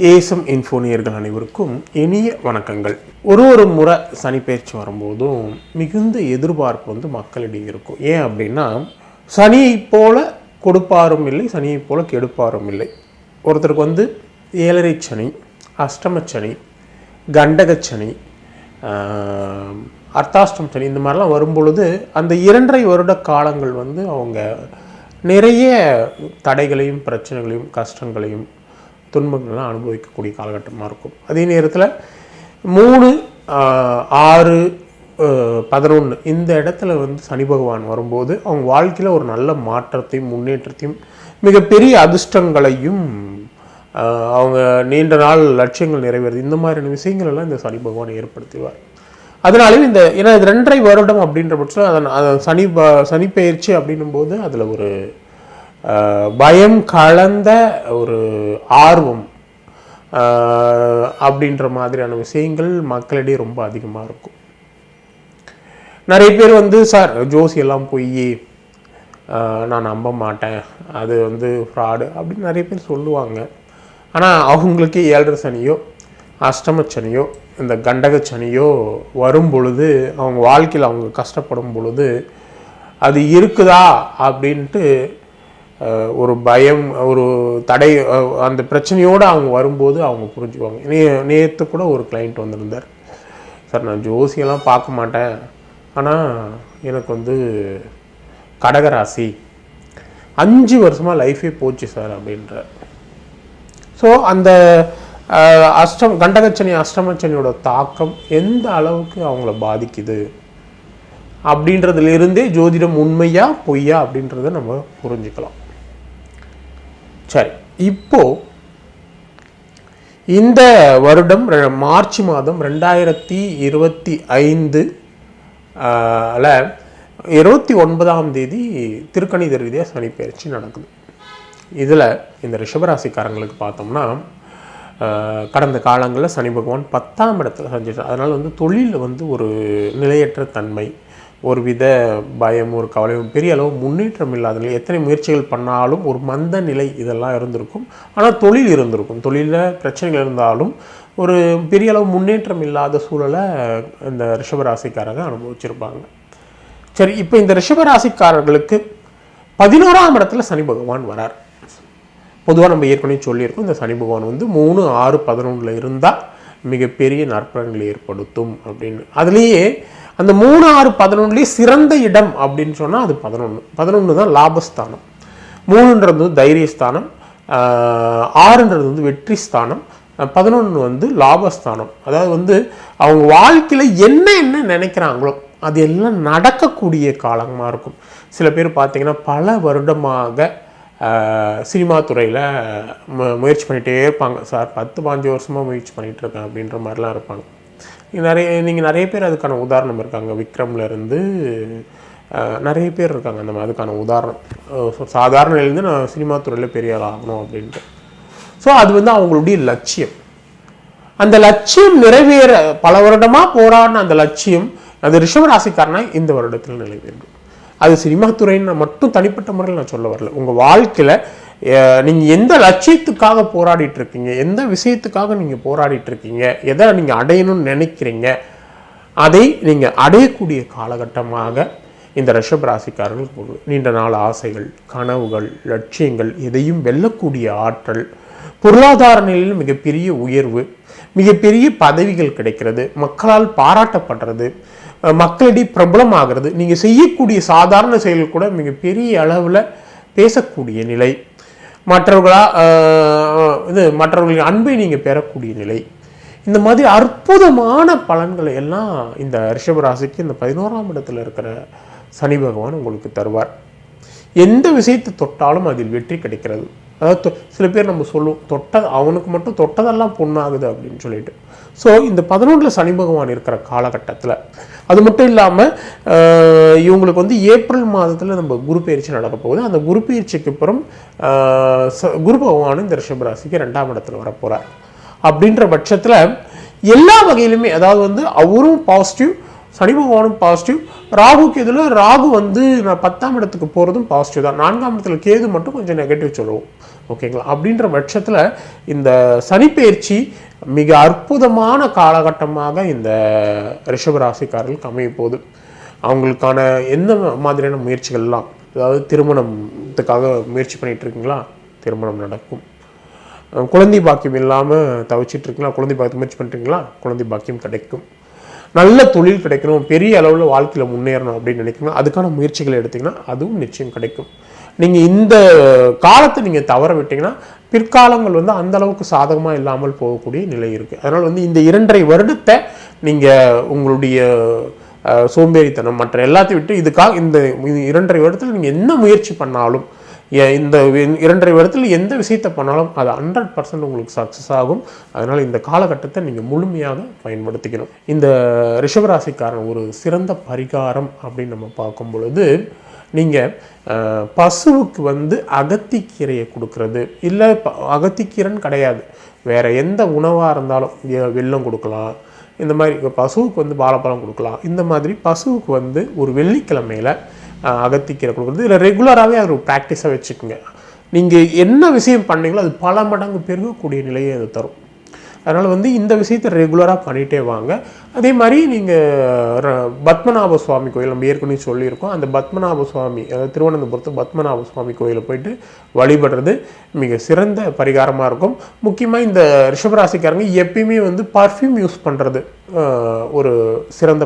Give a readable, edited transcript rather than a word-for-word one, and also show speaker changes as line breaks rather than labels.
ஏசம் இன்ஃபோனியர்கள் அனைவருக்கும் இனிய வணக்கங்கள். ஒரு முறை சனி பயிற்சி வரும்போதும் மிகுந்த எதிர்பார்ப்பு மக்களிடையே இருக்கும். ஏன் அப்படின்னா, சனியை போல கொடுப்பாரும் இல்லை, சனியை போல கெடுப்பாரும் இல்லை. ஒருத்தருக்கு 7.5 சனி, அஷ்டமச்சனி, கண்டகச்சனி, அர்த்தாஷ்டம் சனி, இந்த மாதிரிலாம் வரும்பொழுது அந்த 2.5 வருட காலங்கள் அவங்க நிறைய தடைகளையும் பிரச்சனைகளையும் கஷ்டங்களையும் துன்பங்கள்லாம் அனுபவிக்கக்கூடிய காலகட்டமாக இருக்கும். அதே நேரத்தில் 3, 6, 11 இந்த இடத்துல சனி பகவான் வரும்போது அவங்க வாழ்க்கையில் ஒரு நல்ல மாற்றத்தையும் முன்னேற்றத்தையும் மிகப்பெரிய அதிர்ஷ்டங்களையும் அவங்க நீண்ட நாள் லட்சியங்கள் நிறைவேறது இந்த மாதிரியான விஷயங்கள் எல்லாம் இந்த சனி பகவான் ஏற்படுத்துவார். அதனாலும் ஏன்னா இது 2.5 வருடம் அப்படின்ற பட்சத்தில் அதை சனி பயிற்சி அப்படின்னும் போது அதில் ஒரு பயம் கலந்த ஒரு ஆர்வம் அப்படின்ற மாதிரியான விஷயங்கள் மக்களிடையே ரொம்ப அதிகமாக இருக்கும். நிறைய பேர் சார் ஜோசியெல்லாம் போய் நான் நம்ப மாட்டேன், அது ஃப்ராடு அப்படின்னு நிறைய பேர் சொல்லுவாங்க. ஆனால் அவங்களுக்கு 7.5 சனியோ அஷ்டமச்சனியோ இந்த கண்டகச்சனியோ வரும் பொழுது அவங்க வாழ்க்கையில் அவங்க கஷ்டப்படும் பொழுது அது இருக்குதா அப்படின்ட்டு ஒரு பயம், ஒரு தடை, அந்த பிரச்சனையோடு அவங்க வரும்போது அவங்க புரிஞ்சுக்குவாங்க. நேற்று கூட ஒரு கிளைண்ட் வந்திருந்தார். சார் நான் ஜோசியெல்லாம் பார்க்க மாட்டேன், ஆனால் எனக்கு கடகராசி 5 வருஷமாக லைஃபே போச்சு சார் அப்படின்ற. ஸோ அந்த கண்டகச்சனி அஷ்டமச்சனியோட தாக்கம் எந்த அளவுக்கு அவங்கள பாதிக்குது அப்படின்றதுலேருந்தே ஜோதிடம் உண்மையா பொய்யா அப்படின்றத நம்ம புரிஞ்சுக்கலாம். சரி, இப்போ இந்த வருடம் மார்ச் மாதம் 2025 29ஆம் தேதி திருக்கணித ரீதியாக சனி பயிற்சி நடக்குது. இதில் இந்த ரிஷபராசிக்காரங்களுக்கு பார்த்தோம்னா கடந்த காலங்களில் சனி பகவான் 10ஆம் இடத்துல செஞ்சிட்டார். அதனால் தொழிலில் ஒரு நிலையற்ற தன்மை, ஒரு வித பயம், ஒரு கவலையும், பெரிய அளவு முன்னேற்றம் இல்லாத நிலை, எத்தனை முயற்சிகள் பண்ணாலும் ஒரு மந்த நிலை இதெல்லாம் இருந்திருக்கும். ஆனால் தொழில் இருந்திருக்கும், தொழிலில் பிரச்சனைகள் இருந்தாலும் ஒரு பெரிய அளவு முன்னேற்றம் இல்லாத சூழலை இந்த ரிஷபராசிக்காரங்க அனுபவிச்சிருப்பாங்க. சரி, இப்போ இந்த ரிஷபராசிக்காரர்களுக்கு 11ஆம் இடத்துல சனி பகவான் வரார். பொதுவாக நம்ம ஏற்கனவே சொல்லியிருக்கோம், இந்த சனி பகவான் 3, 6, 11 இருந்தால் மிகப்பெரிய நற்பலன்களை ஏற்படுத்தும் அப்படின்னு. அதுலேயே அந்த 3, 6, 11 சிறந்த இடம் அப்படின்னு சொன்னால் அது 11 தான் லாபஸ்தானம். 3ன்றது தைரியஸ்தானம், 6ன்றது வெற்றி ஸ்தானம், 11 லாபஸ்தானம். அதாவது அவங்க வாழ்க்கையில் என்ன நினைக்கிறாங்களோ அது எல்லாம் நடக்கக்கூடிய காலமாக இருக்கும். சில பேர் பார்த்தீங்கன்னா பல வருடமாக சினிமா துறையில் முயற்சி பண்ணிகிட்டே இருப்பாங்க. சார் 10-15 வருஷமாக முயற்சி பண்ணிகிட்ருக்கேன் அப்படின்ற மாதிரிலாம் இருப்பாங்க. நீங்கள் நிறைய பேர் அதுக்கான உதாரணம் இருக்காங்க. விக்ரம்லேருந்து நிறைய பேர் இருக்காங்க அந்த மாதிரி அதுக்கான உதாரணம். சாதாரண நிலையிலேருந்து நான் சினிமா துறையில் பெரிய ஆள் ஆகணும் அப்படின்ட்டு. ஸோ அது அவங்களுடைய லட்சியம். அந்த லட்சியம் நிறைவேற பல வருடமாக போராடின அந்த லட்சியம் அது ரிஷபராசிக்காரனா இந்த வருடத்தில் நிறைவேறும். அது சினிமா துறைன்னு மட்டும் தனிப்பட்ட முறையில் நான் சொல்ல வரல. உங்கள் வாழ்க்கையில் நீங்கள் எந்த லட்சியத்துக்காக போராடிட்டு இருக்கீங்க, எந்த விஷயத்துக்காக நீங்கள் போராடிட்டு இருக்கீங்க, எதை நீங்கள் அடையணும்னு நினைக்கிறீங்க, அதை நீங்கள் அடையக்கூடிய காலகட்டமாக இந்த ரிஷப ராசிக்காரர்கள் நீண்ட நாள் ஆசைகள், கனவுகள், லட்சியங்கள் எதையும் வெல்லக்கூடிய ஆற்றல், பொருளாதார நிலையில் மிகப்பெரிய உயர்வு, மிகப்பெரிய பதவிகள் கிடைக்கிறது, மக்களால் பாராட்டப்படுறது, மக்களிடையே பிரபலமாகிறது, நீங்கள் செய்யக்கூடிய சாதாரண செயல்கள் கூட மிகப்பெரிய அளவில் பேசக்கூடிய நிலை, மற்றவர்களின் அன்பை நீங்கள் பெறக்கூடிய நிலை, இந்த மாதிரி அற்புதமான பலன்களை எல்லாம் இந்த ரிஷபராசிக்கு இந்த 11ஆம் இடத்துல இருக்கிற சனி பகவான் உங்களுக்கு தருவார். எந்த விஷயத்தை தொட்டாலும் அதில் வெற்றி கிடைக்கிறது. அதாவது சில பேர் நம்ம சொல்லுவோம், அவனுக்கு மட்டும் தொட்டதெல்லாம் பொண்ணாகுது அப்படின்னு சொல்லிட்டு. ஸோ இந்த 11 சனி பகவான் இருக்கிற காலகட்டத்தில் அது மட்டும் இல்லாமல் இவங்களுக்கு ஏப்ரல் மாதத்தில் நம்ம குரு பயிற்சி நடக்க போகுது. அந்த குரு பயிற்சிக்கு அப்புறம் குரு பகவானும் இந்த ரிஷபராசிக்கு 2ஆம் இடத்துல வரப்போகிறார். அப்படின்ற பட்சத்தில் எல்லா வகையிலுமே அதாவது அவரும் பாசிட்டிவ், சனி பகவானும் பாசிட்டிவ், ராகுக்கு இதில் ராகு நான் 10ஆம் இடத்துக்கு போகிறதும் பாசிட்டிவ் தான். 4ஆம் இடத்துல கேது மட்டும் கொஞ்சம் நெகட்டிவ் சொல்லுவோம். ஓகேங்களா? அப்படின்ற பட்சத்தில் இந்த சனிப்பெயர்ச்சி மிக அற்புதமான காலகட்டமாக இந்த ரிஷபராசிக்காரர்களுக்கு அமைய போகுது. அவங்களுக்கான எந்த மாதிரியான முயற்சிகள்லாம், அதாவது திருமணத்துக்காக முயற்சி பண்ணிகிட்டு இருக்கீங்களா, திருமணம் நடக்கும். குழந்தை பாக்கியம் இல்லாமல் தவிச்சிட்டு இருக்கீங்களா, குழந்தை பாக்கியம் முயற்சி பண்ணுறீங்களா, குழந்தை பாக்கியம் கிடைக்கும். நல்ல தொழில் கிடைக்கணும், பெரிய அளவில் வாழ்க்கையில் முன்னேறணும் அப்படின்னு நினைக்கணும், அதுக்கான முயற்சிகளை எடுத்திங்கன்னா அதுவும் நிச்சயம் கிடைக்கும். நீங்கள் இந்த காலத்தை நீங்கள் தவற விட்டிங்கன்னா பிற்காலங்கள் வந்து அந்த அளவுக்கு சாதகமாக இல்லாமல் போகக்கூடிய நிலை இருக்குது. அதனால் வந்து இந்த 2.5 வருடத்தை நீங்கள் உங்களுடைய சோம்பேறித்தனம் மற்ற எல்லாத்தையும் விட்டு இதுக்காக இந்த 2.5 வருடத்தில் நீங்கள் என்ன முயற்சி பண்ணாலும், இந்த 2.5 வருடத்தில் எந்த விஷயத்தை பண்ணாலும் அது 100% உங்களுக்கு சக்ஸஸ் ஆகும். அதனால் இந்த காலகட்டத்தை நீங்கள் முழுமையாக பயன்படுத்திக்கணும். இந்த ரிஷபராசிக்காரன் ஒரு சிறந்த பரிகாரம் அப்படின்னு நம்ம பார்க்கும் பொழுது, நீங்கள் பசுவுக்கு வந்து அகத்திக்கீரையை கொடுக்கறது, இல்லை அகத்திக்கீரைன்னு கிடையாது, வேறு எந்த உணவாக இருந்தாலும் வெல்லம் கொடுக்கலாம், இந்த மாதிரி பசுவுக்கு வந்து வாழைப்பழம் கொடுக்கலாம். இந்த மாதிரி பசுவுக்கு வந்து ஒரு வெள்ளிக்கிழமையில் அகத்திக்கீரை கொடுக்குறது, இல்லை ரெகுலராகவே அது ஒரு ப்ராக்டிஸாக வச்சுக்கோங்க. நீங்கள் என்ன விஷயம் பண்ணீங்களோ அது பல மடங்கு பெருகக்கூடிய நிலையை அது தரும். அதனால் வந்து இந்த விஷயத்தை ரெகுலராக பண்ணிகிட்டே வாங்க. அதே மாதிரி நீங்கள் பத்மநாப சுவாமி கோயில் நம்ம ஏற்கனவே சொல்லியிருக்கோம், அந்த பத்மநாப சுவாமி, அதாவது திருவனந்தபுரத்து பத்மநாப சுவாமி கோயிலை போயிட்டு வழிபடுறது மிக சிறந்த பரிகாரமாக இருக்கும். முக்கியமாக இந்த ரிஷபராசிக்காரங்க எப்பயுமே வந்து பர்ஃப்யூம் யூஸ் பண்ணுறது ஒரு சிறந்த